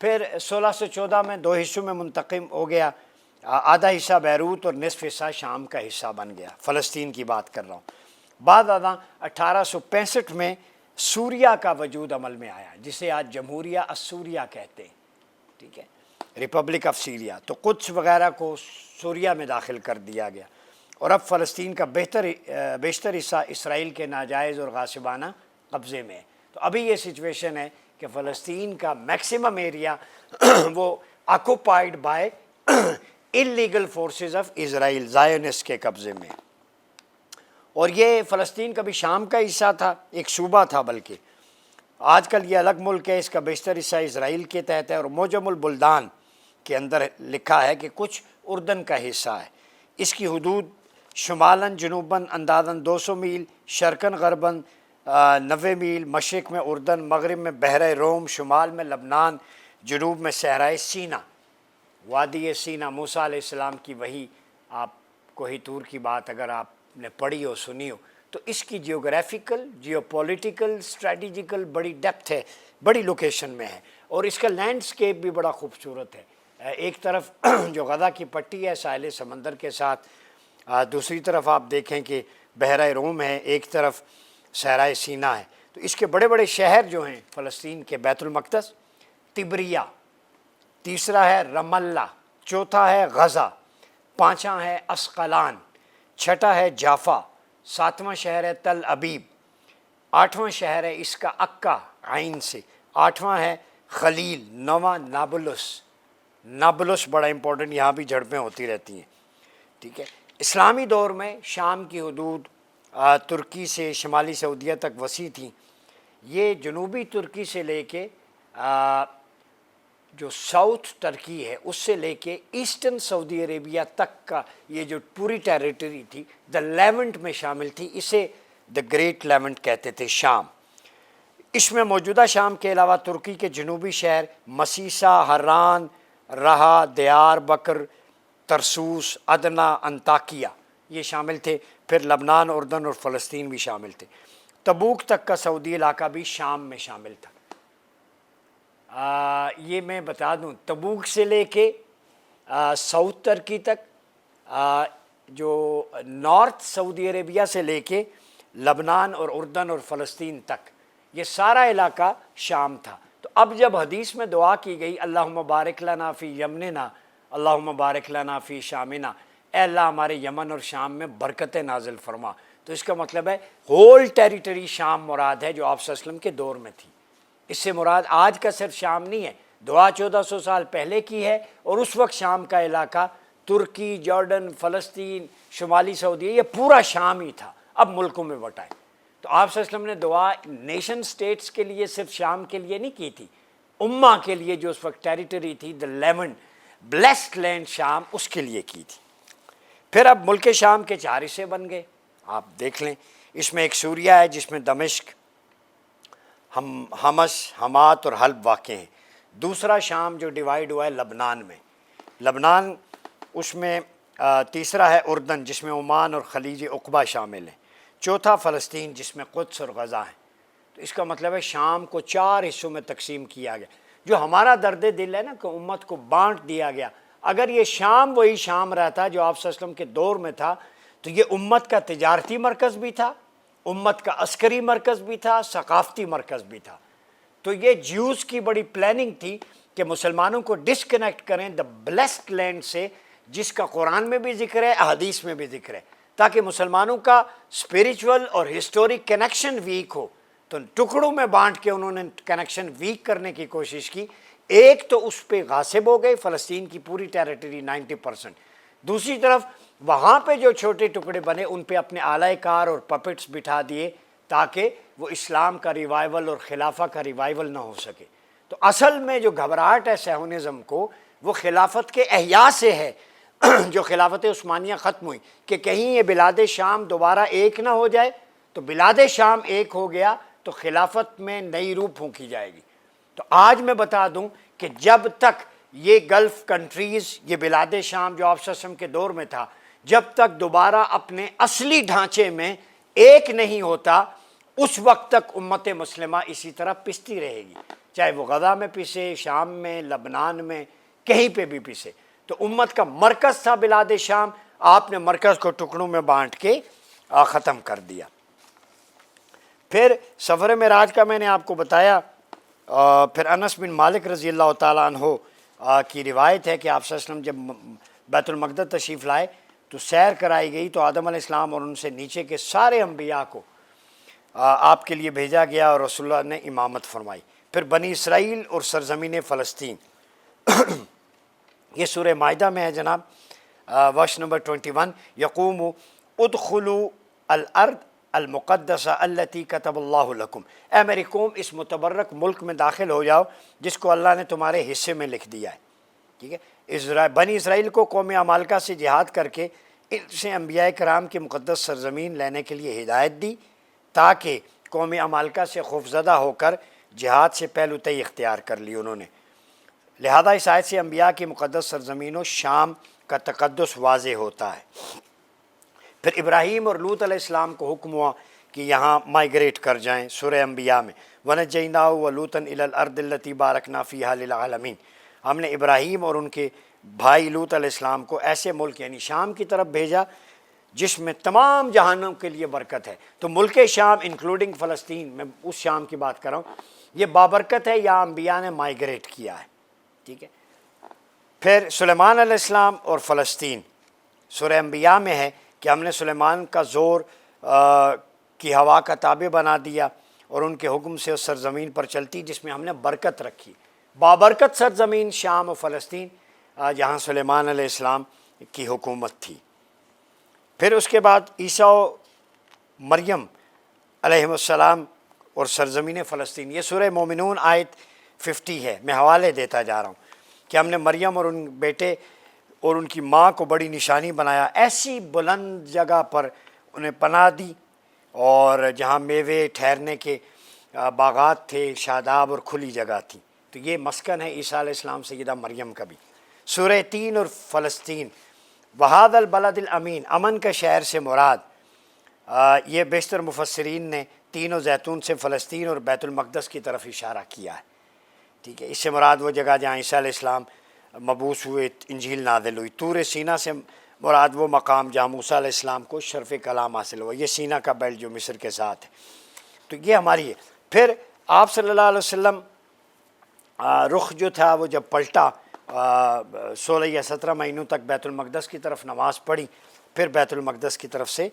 پھر 1614 میں دو حصوں میں منتقم ہو گیا، آدھا حصہ بیروت اور نصف حصہ شام کا حصہ بن گیا، فلسطین کی بات کر رہا ہوں۔ بعد ازاں 1865 میں سوریا کا وجود عمل میں آیا، جسے آج جمہوریہ السوریہ کہتے ہیں، ٹھیک ہے، ریپبلک آف سیریا۔ تو قدس وغیرہ کو سوریا میں داخل کر دیا گیا، اور اب فلسطین کا بیشتر حصہ اسرائیل کے ناجائز اور غاصبانہ قبضے میں ہے۔ تو ابھی یہ سچویشن ہے کہ فلسطین کا میکسیمم ایریا وہ occupied by illegal forces of Israel, Zionist کے قبضے میں، اور یہ فلسطین کبھی شام کا حصہ تھا، ایک صوبہ تھا، بلکہ آج کل یہ الگ ملک ہے، اس کا بیشتر حصہ اسرائیل کے تحت ہے، اور موجم البلدان کے اندر لکھا ہے کہ کچھ اردن کا حصہ ہے۔ اس کی حدود شمالاً جنوباً اندازاً 200 میل، شرقاً غرباً 90 میل، مشرق میں اردن، مغرب میں بحیرہ روم، شمال میں لبنان، جنوب میں صحرائے سینا، وادی سینا، موسیٰ علیہ السلام کی وحی، آپ کوہ طور کی بات اگر آپ نے پڑھی ہو سنی ہو تو اس کی جیوگرافیکل، جیو پولیٹیکل، اسٹریٹجیکل بڑی ڈیپتھ ہے، بڑی لوکیشن میں ہے، اور اس کا لینڈسکیپ بھی بڑا خوبصورت ہے۔ ایک طرف جو غزہ کی پٹی ہے ساحل سمندر کے ساتھ، دوسری طرف آپ دیکھیں کہ بحیرہ روم ہے، ایک طرف صحرائے سینا ہے۔ تو اس کے بڑے بڑے شہر جو ہیں فلسطین کے، بیت المقدس، طبریہ، تیسرا ہے رم اللہ، چوتھا ہے غزہ، پانچواں ہے اسقلان، چھٹا ہے جافا، ساتواں شہر ہے تل ابیب، آٹھواں شہر ہے اس کا عکا عین سے، آٹھواں ہے خلیل، نواں نابلس۔ نابلس بڑا امپورٹنٹ، یہاں بھی جھڑپیں ہوتی رہتی ہیں، ٹھیک ہے۔ اسلامی دور میں شام کی حدود ترکی سے شمالی سعودیہ تک وسیع تھیں۔ یہ جنوبی ترکی سے لے کے جو ساؤتھ ترکی ہے اس سے لے کے ایسٹرن سعودی عربیہ تک کا یہ جو پوری ٹیریٹری تھی دا لیونٹ میں شامل تھی، اسے دا گریٹ لیونٹ کہتے تھے، شام۔ اس میں موجودہ شام کے علاوہ ترکی کے جنوبی شہر مسیسا، حران، رہا، دیار بکر، ترسوس، ادنا، انطاکیہ یہ شامل تھے۔ پھر لبنان، اردن اور فلسطین بھی شامل تھے۔ تبوک تک کا سعودی علاقہ بھی شام میں شامل تھا۔ یہ میں بتا دوں، تبوک سے لے کے ساؤتھ ترکی تک، جو نارتھ سعودی عربیہ سے لے کے لبنان اور اردن اور فلسطین تک، یہ سارا علاقہ شام تھا۔ تو اب جب حدیث میں دعا کی گئی اللہم بارک لنا فی یمننا، اللہم بارک لنا فی شامنا، اے اللہ ہمارے یمن اور شام میں برکتیں نازل فرما، تو اس کا مطلب ہے ہول ٹیریٹری شام مراد ہے جو آپ صلی اللہ علیہ وسلم کے دور میں تھی۔ اس سے مراد آج کا صرف شام نہیں ہے، دعا 1400 سال پہلے کی ہے، اور اس وقت شام کا علاقہ ترکی، جارڈن، فلسطین، شمالی سعودیہ، یہ پورا شام ہی تھا، اب ملکوں میں بٹا ہے۔ تو آپ صلی اللہ علیہ وسلم نے دعا نیشن سٹیٹس کے لیے، صرف شام کے لیے نہیں کی تھی، امہ کے لیے جو اس وقت ٹیریٹری تھی، دا لیونٹ، بلیسڈ لینڈ شام، اس کے لیے کی تھی۔ پھر اب ملک شام کے 4 حصے بن گئے، آپ دیکھ لیں۔ اس میں ایک سوریہ ہے جس میں دمشق، حمص، حمات اور حلب واقع ہیں۔ دوسرا شام جو ڈیوائیڈ ہوا ہے لبنان میں، لبنان، اس میں تیسرا ہے اردن جس میں عمان اور خلیج عقبہ شامل ہیں، چوتھا فلسطین جس میں قدس اور غزہ ہیں۔ تو اس کا مطلب ہے شام کو 4 حصوں میں تقسیم کیا گیا۔ جو ہمارا درد دل ہے نا کہ امت کو بانٹ دیا گیا، اگر یہ شام وہی شام رہتا جو آپ صلی اللہ علیہ وسلم کے دور میں تھا تو یہ امت کا تجارتی مرکز بھی تھا، امت کا عسکری مرکز بھی تھا، ثقافتی مرکز بھی تھا۔ تو یہ جیوز کی بڑی پلاننگ تھی کہ مسلمانوں کو ڈسکنیکٹ کریں دا بلیسڈ لینڈ سے، جس کا قرآن میں بھی ذکر ہے، احادیث میں بھی ذکر ہے، تاکہ مسلمانوں کا اسپریچول اور ہسٹورک کنیکشن ویک ہو۔ تو ٹکڑوں میں بانٹ کے انہوں نے کنیکشن ویک کرنے کی کوشش کی۔ ایک تو اس پہ غاصب ہو گئے، فلسطین کی پوری ٹیریٹری 90%، دوسری طرف وہاں پہ جو چھوٹے ٹکڑے بنے ان پہ اپنے آلائے کار اور پپٹس بٹھا دیے تاکہ وہ اسلام کا ریوائول اور خلافہ کا ریوائول نہ ہو سکے۔ تو اصل میں جو گھبراہٹ ہے صہیونزم کو، وہ خلافت کے احیاء سے ہے، جو خلافت عثمانیہ ختم ہوئی، کہ کہیں یہ بلاد شام دوبارہ ایک نہ ہو جائے۔ تو بلاد شام ایک ہو گیا تو خلافت میں نئی روح پھونکی جائے گی۔ تو آج میں بتا دوں کہ جب تک یہ گلف کنٹریز، یہ بلاد شام جو آپ صلی اللہ علیہ وسلم کے دور میں تھا، جب تک دوبارہ اپنے اصلی ڈھانچے میں ایک نہیں ہوتا، اس وقت تک امت مسلمہ اسی طرح پستی رہے گی۔ چاہے وہ غزہ میں پیسے، شام میں، لبنان میں، کہیں پہ بھی پیسے۔ تو امت کا مرکز تھا بلاد شام، آپ نے مرکز کو ٹکڑوں میں بانٹ کے ختم کر دیا۔ پھر سفر معراج کا میں نے آپ کو بتایا۔ پھر انس بن مالک رضی اللہ تعالیٰ عنہ کی روایت ہے کہ آپ صلی اللہ علیہ وسلم جب بیت المقدس تشریف لائے تو سیر کرائی گئی، تو آدم علیہ السلام اور ان سے نیچے کے سارے انبیاء کو آپ کے لیے بھیجا گیا اور رسول اللہ نے امامت فرمائی۔ پھر بنی اسرائیل اور سرزمین فلسطین، یہ سورہ مائدہ میں ہے جناب، ورس نمبر 21، یقوم ادخلوا الارض المقدسہ التی کتب اللہ لکم، اے میری قوم اس متبرک ملک میں داخل ہو جاؤ جس کو اللہ نے تمہارے حصے میں لکھ دیا ہے۔ ٹھیک ہے، بنی اسرائیل کو قوم عمالقہ سے جہاد کر کے ان سے انبیاء کرام کی مقدس سرزمین لینے کے لیے ہدایت دی، تاکہ قوم عمالقہ سے خوفزدہ ہو کر جہاد سے پہلو تئی اختیار کر لی انہوں نے۔ لہذا اس آیت سے انبیاء کی مقدس سرزمین و شام کا تقدس واضح ہوتا ہے۔ پھر ابراہیم اور لوط علیہ السلام کو حکم ہوا کہ یہاں مائیگریٹ کر جائیں، سورہ انبیاء میں، وَنَجَّيْنَاهُ وَلُوطًا إِلَى الْأَرْضِ الَّتِي بَارَكْنَا فِيهَا لِلْعَالَمِينَ، ہم نے ابراہیم اور ان کے بھائی لوط علیہ السلام کو ایسے ملک یعنی شام کی طرف بھیجا جس میں تمام جہانوں کے لیے برکت ہے۔ تو ملک شام انکلوڈنگ فلسطین، میں اس شام کی بات کر رہا ہوں، یہ بابرکت ہے، یا انبیاء نے مائیگریٹ کیا ہے۔ ٹھیک ہے، پھر سلیمان علیہ السلام اور فلسطین، سورہ انبیاء میں ہے کہ ہم نے سلیمان کا زور کی ہوا کا تابع بنا دیا اور ان کے حکم سے اس سرزمین پر چلتی جس میں ہم نے برکت رکھی، بابرکت سرزمین شام و فلسطین جہاں سلیمان علیہ السلام کی حکومت تھی۔ پھر اس کے بعد عیسیٰ و مریم علیہ السلام اور سرزمین فلسطین، یہ سورہ مومنون آیت 50 ہے، میں حوالے دیتا جا رہا ہوں کہ ہم نے مریم اور ان بیٹے اور ان کی ماں کو بڑی نشانی بنایا، ایسی بلند جگہ پر انہیں پناہ دی اور جہاں میوے ٹھہرنے کے باغات تھے، شاداب اور کھلی جگہ تھی۔ تو یہ مسکن ہے عیسیٰ علیہ السلام سیدہ مریم کا بھی۔ سورہ تین اور فلسطین، وہاد البلد الامین، امن کا شہر سے مراد، یہ بیشتر مفسرین نے تین و زیتون سے فلسطین اور بیت المقدس کی طرف اشارہ کیا ہے۔ ٹھیک ہے، اس سے مراد وہ جگہ جہاں عیسیٰ علیہ السلام مبعوث ہوئے، انجیل نازل ہوئی۔ طور سینا سے مراد وہ مقام جہاں موسیٰ علیہ السلام کو شرف کلام حاصل ہوا، یہ سینا کا بیلٹ جو مصر کے ساتھ ہے۔ تو یہ ہماری ہے۔ پھر آپ صلی اللہ علیہ وسلم رخ جو تھا وہ جب پلٹا، 16 یا 17 مہینوں تک بیت المقدس کی طرف نماز پڑھی، پھر بیت المقدس کی طرف سے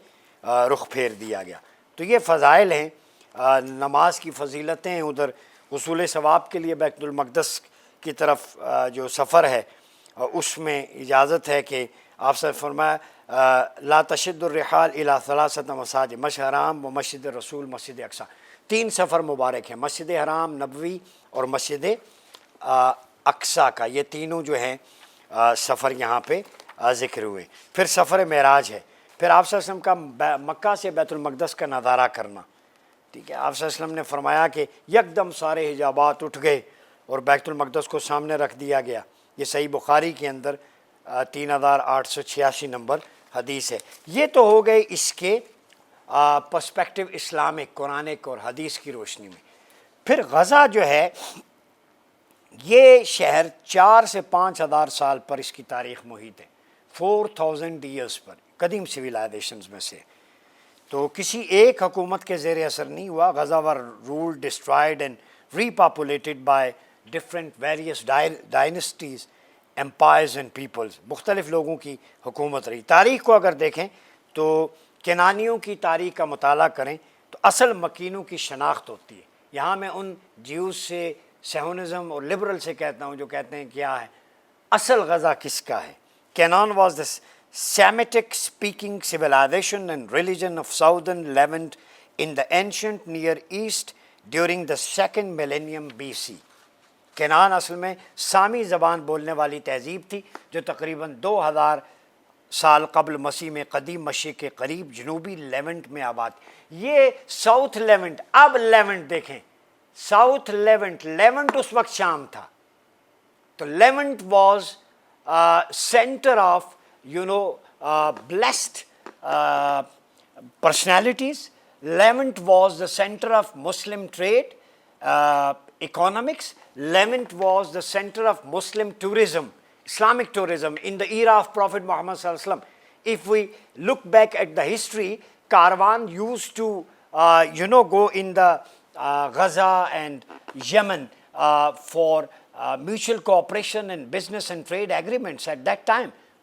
رخ پھیر دیا گیا۔ تو یہ فضائل ہیں، نماز کی فضیلتیں، ادھر حصول ثواب کے لیے بیت المقدس کی طرف جو سفر ہے اس میں اجازت ہے کہ آپ سے فرمایا لا تشد الرحال الی ثلاثۃ مساجد، مسجد حرام و مسجد رسول مسجد اقصی، 3 سفر مبارک ہیں، مسجد حرام نبوی اور مسجد اقصی کا، یہ تینوں جو ہیں سفر یہاں پہ ذکر ہوئے۔ پھر سفر معراج ہے، پھر آپ صلی اللہ علیہ وسلم کا مکہ سے بیت المقدس کا نظارہ کرنا۔ ٹھیک ہے، آپ صلی اللہ علیہ وسلم نے فرمایا کہ یکدم سارے حجابات اٹھ گئے اور بیت المقدس کو سامنے رکھ دیا گیا۔ یہ صحیح بخاری کے اندر 3886 نمبر حدیث ہے۔ یہ تو ہو گئے اس کے پرسپیکٹو اسلامک، قرآنک اور حدیث کی روشنی میں۔ پھر غزہ جو ہے، یہ شہر 4 سے 5000 سال پر اس کی تاریخ محیط ہے، 4000 ایئرس پر، قدیم سویلائزیشنز میں سے۔ تو کسی ایک حکومت کے زیر اثر نہیں ہوا، Gaza were ruled, destroyed and repopulated by different various dynasties, empires and peoples, مختلف لوگوں کی حکومت رہی۔ تاریخ کو اگر دیکھیں تو کنانیوں کی تاریخ کا مطالعہ کریں تو اصل مکینوں کی شناخت ہوتی ہے۔ یہاں میں ان جیوز سے، سیونزم اور لبرل سے کہتا ہوں جو کہتے ہیں کیا ہے اصل غزہ کس کا ہے۔ Canaan was the Semitic speaking civilization and religion of southern Levant in the ancient Near East during the 2nd millennium BC۔ Canon اصل میں سامی زبان بولنے والی تہذیب تھی جو تقریباً 2000 سال قبل مسیح میں قدیم مشرق کے قریب جنوبی لیونٹ میں آباد۔ یہ ساؤتھ لیونٹ، اب لیونٹ دیکھیں، ساؤتھ لیونٹ، لیونٹ اس وقت شام تھا، تو Levant was centre of blessed personalities. Levant was the center of Muslim trade. economics. Levant was the center of Muslim tourism, Islamic tourism in the era of Prophet Muhammad sallallahu alaihi wasallam. If we look back at the history, Karwan used to, go in the Gaza and Yemen for mutual cooperation and business and trade agreements at that time.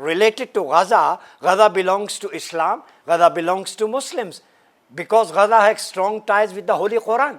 related to Gaza. Gaza belongs to Islam, Gaza belongs to Muslims because Gaza has strong ties with the Holy Quran.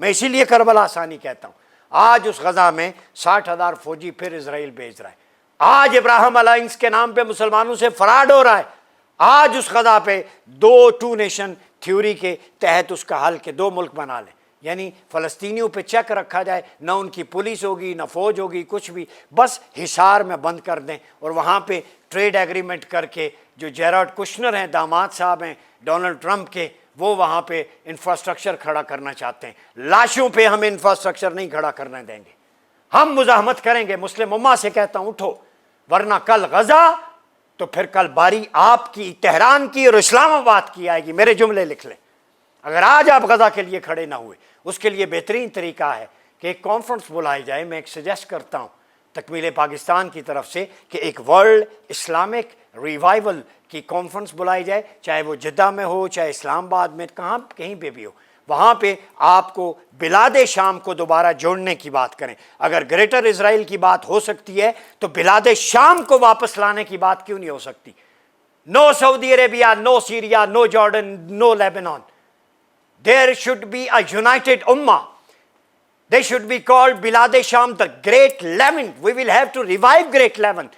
میں اسی لیے کربلا ثانی کہتا ہوں. آج اس غزہ میں 60,000 فوجی پھر اسرائیل بھیج رہا ہے. آج ابراہم الائنس کے نام پہ مسلمانوں سے فراڈ ہو رہا ہے. آج اس غزہ پہ ٹو نیشن تھیوری کے تحت اس کا حل کہ 2 ملک بنا لیں, یعنی فلسطینیوں پہ چیک رکھا جائے, نہ ان کی پولیس ہوگی نہ فوج ہوگی کچھ بھی, بس حصار میں بند کر دیں, اور وہاں پہ ٹریڈ ایگریمنٹ کر کے جو جیرارڈ کشنر ہیں, داماد صاحب ہیں ڈونلڈ ٹرمپ کے, وہ وہاں پہ انفراسٹرکچر کھڑا کرنا چاہتے ہیں. لاشوں پہ ہم انفراسٹرکچر نہیں کھڑا کرنے دیں گے, ہم مزاحمت کریں گے. مسلم امہ سے کہتا ہوں اٹھو, ورنہ کل غزہ تو پھر کل باری آپ کی, تہران کی اور اسلام آباد کی آئے گی. میرے جملے لکھ لیں. اگر آج آپ غزہ کے لیے کھڑے نہ ہوئے, اس کے لیے بہترین طریقہ ہے کہ ایک کانفرنس بلائی جائے. میں ایک سجیسٹ کرتا ہوں تکمیل پاکستان کی طرف سے کہ ایک ورلڈ اسلامک ریوائول کی کانفرنس بلائی جائے, چاہے وہ جدہ میں ہو, چاہے اسلام آباد میں, کہیں پہ بھی ہو. وہاں پہ آپ کو بلاد شام کو دوبارہ جوڑنے کی بات کریں. اگر گریٹر اسرائیل کی بات ہو سکتی ہے تو بلاد شام کو واپس لانے کی بات کیوں نہیں ہو سکتی؟ No Saudi Arabia, no Syria, no Jordan, no Lebanon. There should be a united ummah. They should be called Bilad Sham, the Great Levant. We will have to revive Great Levant,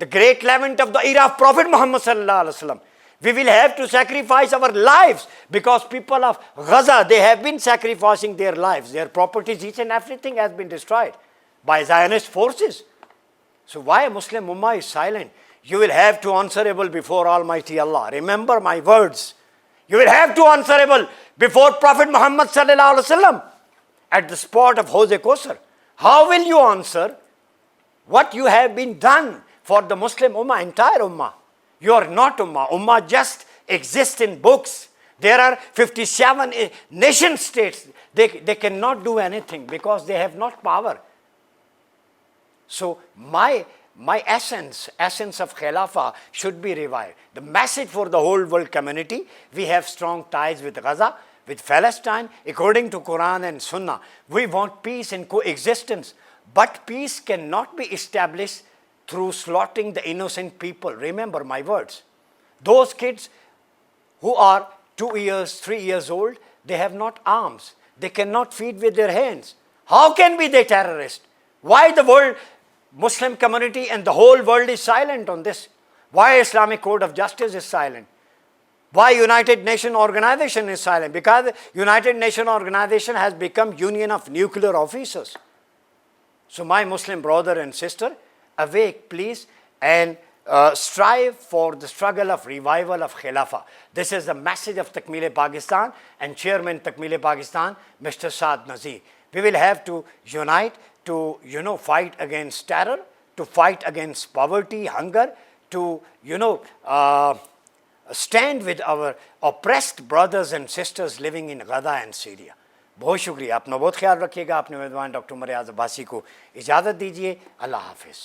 the Great Levant of the era of Prophet Muhammad sallallahu alaihi wasallam. We will have to sacrifice our lives because people of Gaza, they have been sacrificing their lives. Their properties, each and everything has been destroyed by Zionist forces. So why Muslim Ummah is silent? You will have to answerable before Almighty Allah. Remember my words. You will have to answerable before Prophet Muhammad sallallahu alaihi wasallam at the spot of Hawz Kausar. How will you answer what you have been done for the Muslim Ummah, entire Ummah? You are not Ummah. Ummah just exists in books. There are 57 nation states. They cannot do anything because they have not power. So my essence of Khilafah should be revived. The message for the whole world community, we have strong ties with Gaza, with Palestine, according to Quran and Sunnah. We want peace and coexistence, but peace cannot be established through slaughtering the innocent people. Remember my words. Those kids who are 2 years, 3 years old, they have not arms. They cannot feed with their hands. How can be they terrorists? Why the world Muslim community and the whole world is silent on this? Why Islamic Court of Justice is silent? Why United Nations Organization is silent? Because United Nations Organization has become union of nuclear officers. So my Muslim brother and sister, awake please and strive for the struggle of revival of Khilafah. This is the message of Takmil Pakistan and Chairman Takmil Pakistan, Mr. Saad Nazir. We will have to unite to, fight against terror, to fight against poverty, hunger, to, stand with our oppressed brothers and sisters living in Gaza and Syria. بہت شکریہ. اپنا بہت خیال رکھیے گا. اپنے میزبان doctor عمر ریاض عباسی کو اجازت دیجیے. اللہ حافظ.